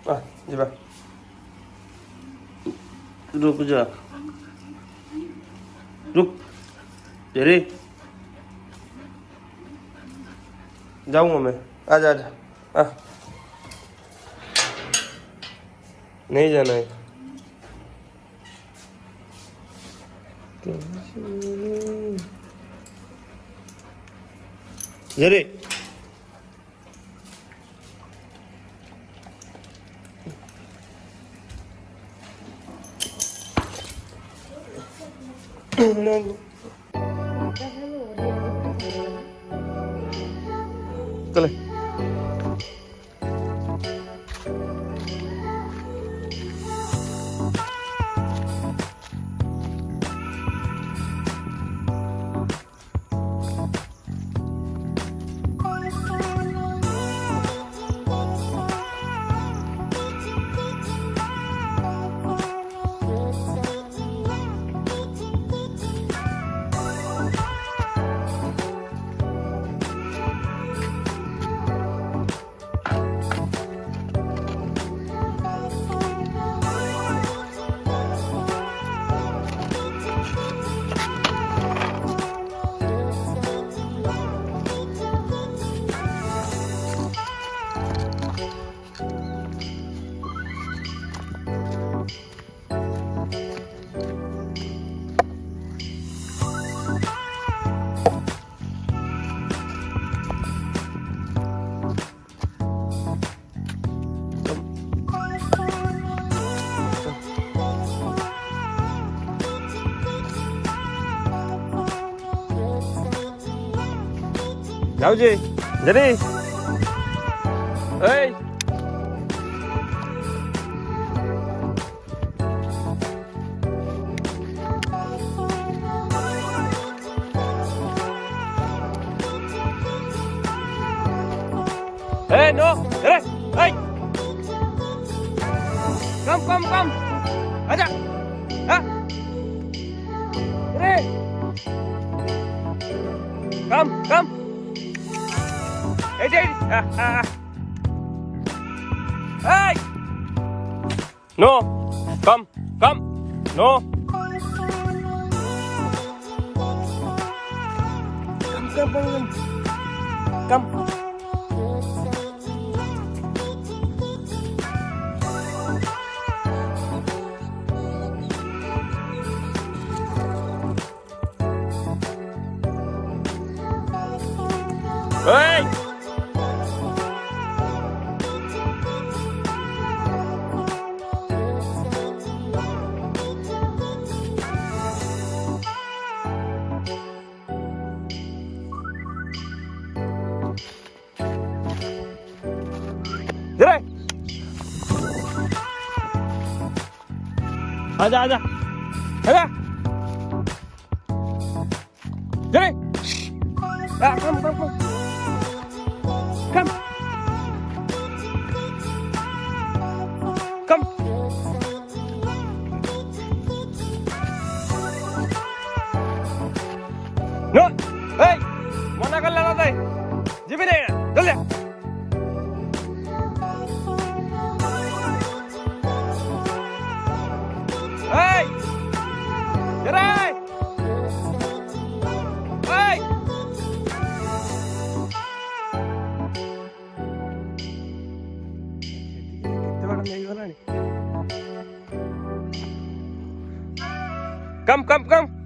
ଯିବା। रुक जा, रुक तेरे जाऊंगा मैं। आजा आजा आ, नहीं जाना है। जरे चले जाऊजी जरी ए नो जरे ए कम आजा हाँ जरे कम Hey! No! Come! No! Come! Hey! जरा आजा जरा come no hey mana कर लेना था जी भी नहीं चल hey जरा hey Come.